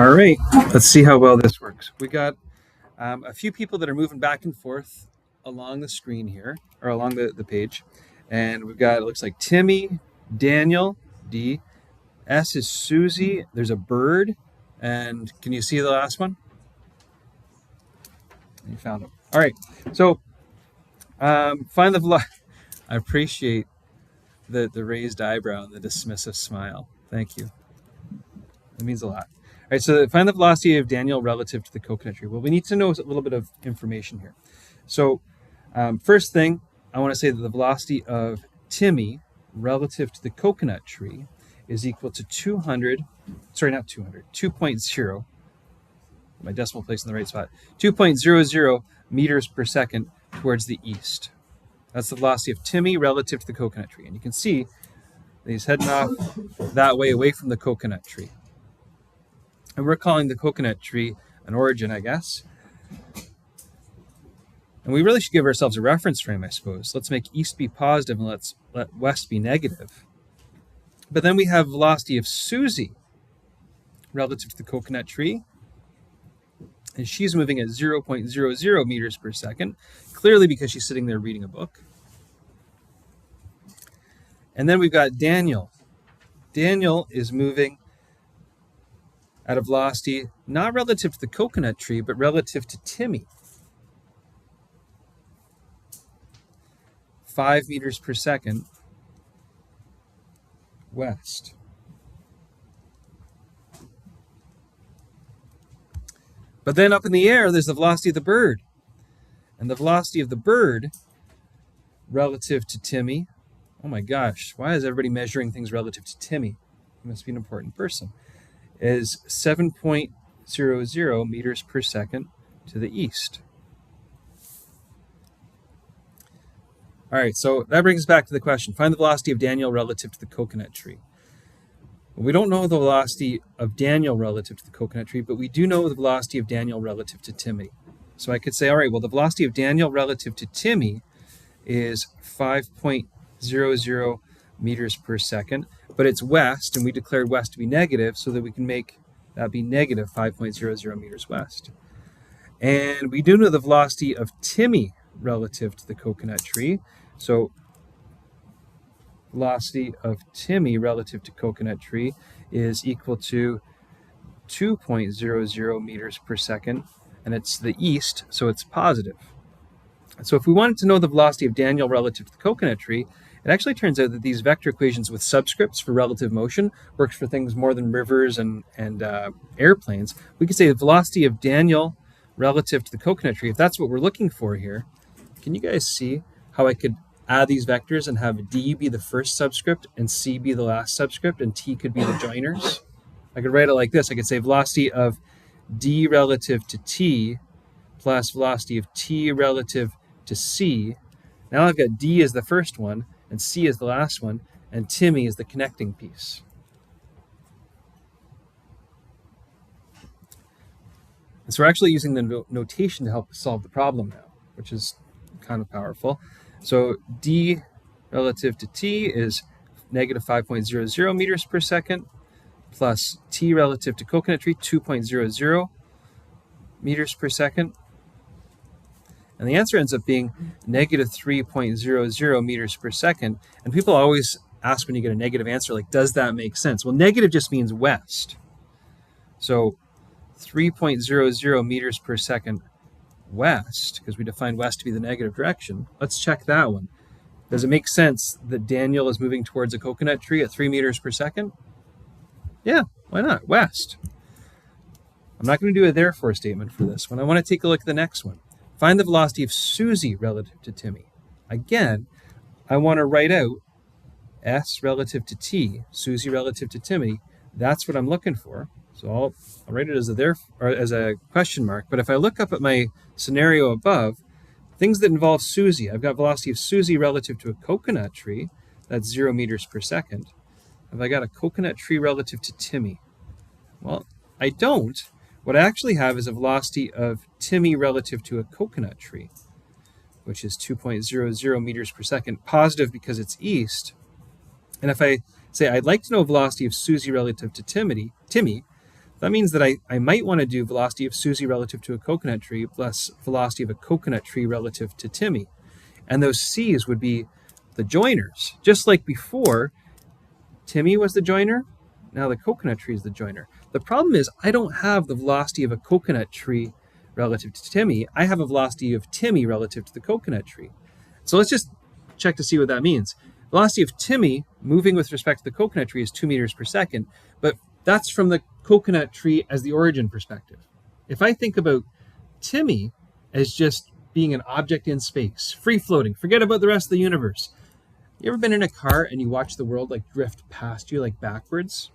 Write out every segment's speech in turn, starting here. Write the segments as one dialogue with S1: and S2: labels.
S1: All right, let's see how well this works. We got a few people that are moving back and forth along the screen here, or along the page. And we've got, it looks like Timmy, Daniel, D. S is Susie. There's a bird. And can you see the last one? You found him. All right, so find the velocity. I appreciate the raised eyebrow and the dismissive smile. Thank you. It means a lot. All right, so find the velocity of Daniel relative to the coconut tree. Well, we need to know a little bit of information here. So first thing, I want to say that the velocity of Timmy relative to the coconut tree is equal to 2.0, my decimal place in the right spot, 2.00 meters per second towards the east. That's the velocity of Timmy relative to the coconut tree. And you can see that he's heading off that way away from the coconut tree. And we're calling the coconut tree an origin, I guess. And we really should give ourselves a reference frame, I suppose. Let's make east be positive and let's let west be negative. But then we have velocity of Susie relative to the coconut tree. And she's moving at 0.00 meters per second, clearly because she's sitting there reading a book. And then we've got Daniel. Daniel is moving at a velocity not relative to the coconut tree, but relative to Timmy. 5 meters per second west. But then up in the air, there's the velocity of the bird. And the velocity of the bird relative to Timmy, oh my gosh, why is everybody measuring things relative to Timmy? He must be an important person. Is 7.00 meters per second to the east. All right, so that brings us back to the question. Find the velocity of Daniel relative to the coconut tree. Well, we don't know the velocity of Daniel relative to the coconut tree, but we do know the velocity of Daniel relative to Timmy. So I could say, all right, well, the velocity of Daniel relative to Timmy is 5.00 meters per second, but it's west, and we declared west to be negative, so that we can make that be negative 5.00 meters west. And we do know the velocity of Timmy relative to the coconut tree. So velocity of Timmy relative to coconut tree is equal to 2.00 meters per second, and it's the east, so it's positive. So if we wanted to know the velocity of Daniel relative to the coconut tree, it actually turns out that these vector equations with subscripts for relative motion works for things more than rivers and airplanes. We could say the velocity of Daniel relative to the coconut tree, if that's what we're looking for here. Can you guys see how I could add these vectors and have D be the first subscript and C be the last subscript and T could be the joiners? I could write it like this. I could say velocity of D relative to T plus velocity of T relative to C. Now I've got D as the first one and C is the last one, and Timmy is the connecting piece. And so we're actually using the notation to help solve the problem now, which is kind of powerful. So D relative to T is negative 5.00 meters per second, plus T relative to coconut tree, 2.00 meters per second. And the answer ends up being negative 3.00 meters per second. And people always ask when you get a negative answer, like, does that make sense? Well, negative just means west. So 3.00 meters per second west, because we defined west to be the negative direction. Let's check that one. Does it make sense that Daniel is moving towards a coconut tree at 3 meters per second? Yeah, why not? West. I'm not going to do a therefore statement for this one. I want to take a look at the next one. Find the velocity of Susie relative to Timmy. Again, I want to write out S relative to T, Susie relative to Timmy. That's what I'm looking for. So I'll write it as a question mark. But if I look up at my scenario above, things that involve Susie, I've got velocity of Susie relative to a coconut tree. That's 0 meters per second. Have I got a coconut tree relative to Timmy? Well, I don't. What I actually have is a velocity of Timmy relative to a coconut tree, which is 2.00 meters per second, positive because it's east. And if I say I'd like to know velocity of Susie relative to Timmy, That means that I might want to do velocity of Susie relative to a coconut tree plus velocity of a coconut tree relative to Timmy. And those C's would be the joiners. Just like before, Timmy was the joiner, now the coconut tree is the joiner. The problem is I don't have the velocity of a coconut tree relative to Timmy. I have a velocity of Timmy relative to the coconut tree. So let's just check to see what that means. Velocity of Timmy moving with respect to the coconut tree is 2 meters per second, but that's from the coconut tree as the origin perspective. If I think about Timmy as just being an object in space, free floating, forget about the rest of the universe. You ever been in a car and you watch the world like drift past you like backwards?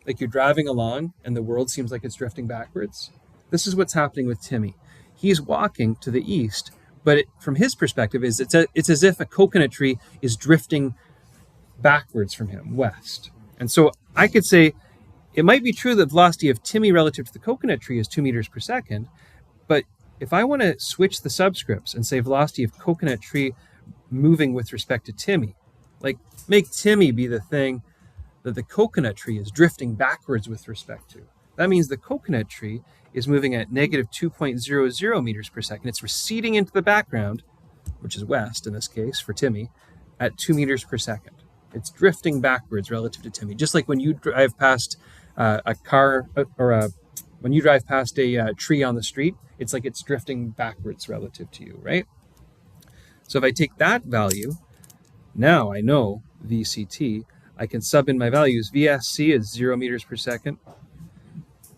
S1: Like you're driving along and the world seems like it's drifting backwards? This is what's happening with Timmy. He's walking to the east, but from his perspective, it's as if a coconut tree is drifting backwards from him, west. And so I could say it might be true that the velocity of Timmy relative to the coconut tree is 2 meters per second, but if I want to switch the subscripts and say velocity of coconut tree moving with respect to Timmy, like make Timmy be the thing that the coconut tree is drifting backwards with respect to. That means the coconut tree is moving at negative 2.00 meters per second. It's receding into the background, which is west in this case for Timmy, at 2 meters per second. It's drifting backwards relative to Timmy. Just like when you drive past a car or when you drive past a tree on the street, it's like it's drifting backwards relative to you, right? So if I take that value, now I know VCT, I can sub in my values. VSC is 0 meters per second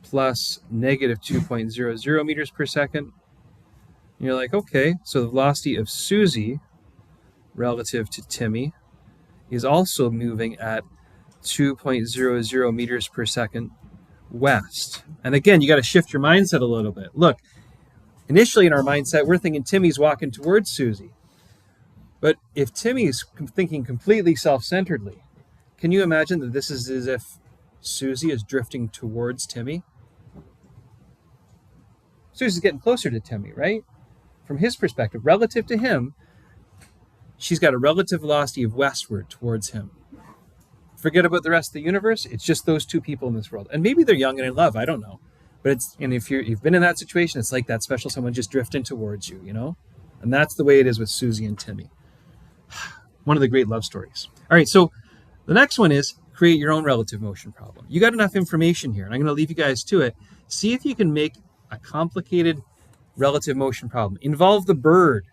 S1: plus negative 2.00 meters per second. And you're like, okay, so the velocity of Susie relative to Timmy is also moving at 2.00 meters per second west. And again, you got to shift your mindset a little bit. Look, initially in our mindset, we're thinking Timmy's walking towards Susie. But if Timmy's thinking completely self-centeredly, can you imagine that this is as if Susie is drifting towards Timmy? Susie's getting closer to Timmy, right? From his perspective, relative to him, she's got a relative velocity of westward towards him. Forget about the rest of the universe. It's just those two people in this world. And maybe they're young and in love. I don't know. But if you've been in that situation, it's like that special someone just drifting towards you, you know? And that's the way it is with Susie and Timmy. One of the great love stories. All right, so the next one is create your own relative motion problem. You got enough information here, and I'm going to leave you guys to it. See if you can make a complicated relative motion problem. Involve the bird.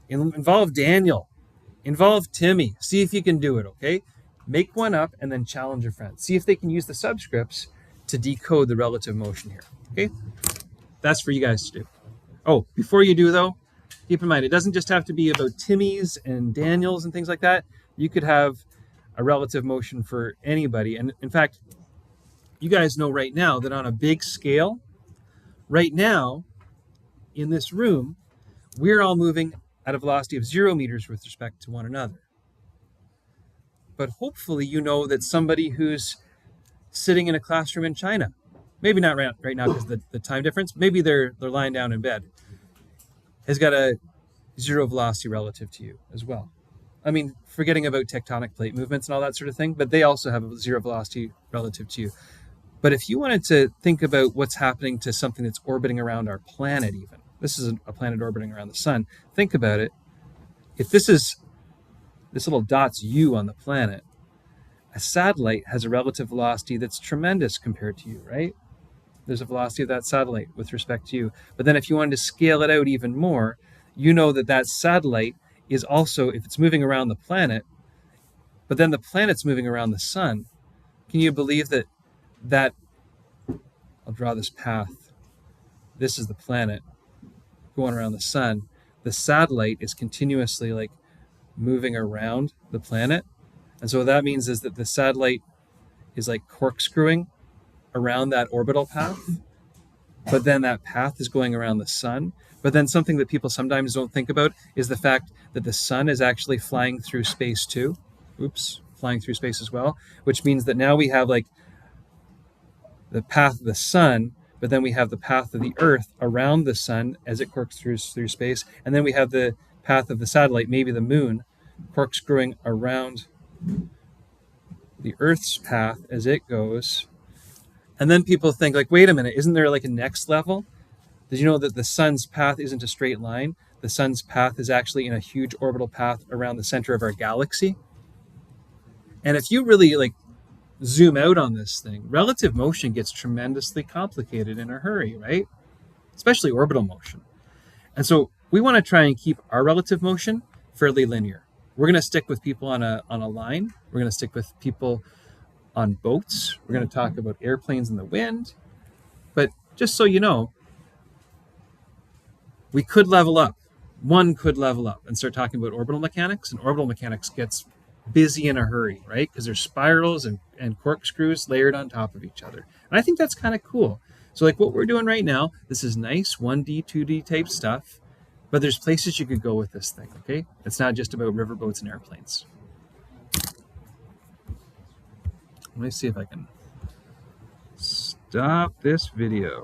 S1: Involve Daniel. Involve Timmy. See if you can do it, okay? Make one up and then challenge your friends. See if they can use the subscripts to decode the relative motion here, okay? That's for you guys to do. Oh, before you do, though, keep in mind, it doesn't just have to be about Timmy's and Daniel's and things like that. You could have a relative motion for anybody. And in fact, you guys know right now that on a big scale, right now, in this room, we're all moving at a velocity of 0 meters with respect to one another. But hopefully you know that somebody who's sitting in a classroom in China, maybe not right now because the time difference, maybe they're lying down in bed, has got a 0 velocity relative to you as well. I mean, forgetting about tectonic plate movements and all that sort of thing, but they also have a 0 velocity relative to you. But if you wanted to think about what's happening to something that's orbiting around our planet even, this is a planet orbiting around the sun, think about it. If this little dot's you on the planet, a satellite has a relative velocity that's tremendous compared to you, right? There's a velocity of that satellite with respect to you. But then if you wanted to scale it out even more, you know that satellite is also, if it's moving around the planet, but then the planet's moving around the sun, can you believe that I'll draw this path. This is the planet going around the sun. The satellite is continuously like moving around the planet. And so what that means is that the satellite is like corkscrewing around that orbital path, but then that path is going around the sun. But then something that people sometimes don't think about is the fact that the sun is actually flying through space too. Flying through space as well, which means that now we have like the path of the sun, but then we have the path of the Earth around the sun as it corkscrews through space. And then we have the path of the satellite, maybe the moon, corkscrewing around the Earth's path as it goes. And then people think like, wait a minute, isn't there like a next level? Did you know that the sun's path isn't a straight line? The sun's path is actually in a huge orbital path around the center of our galaxy. And if you really like zoom out on this thing, relative motion gets tremendously complicated in a hurry, right? Especially orbital motion. And so we want to try and keep our relative motion fairly linear. We're going to stick with people on a line. We're going to stick with people on boats. We're going to talk about airplanes in the wind. But just so you know, we could level up. One could level up and start talking about orbital mechanics, and orbital mechanics gets busy in a hurry, right? Because there's spirals and corkscrews layered on top of each other. And I think that's kind of cool. So like what we're doing right now, this is nice 1D, 2D type stuff, but there's places you could go with this thing, okay? It's not just about riverboats and airplanes. Let me see if I can stop this video.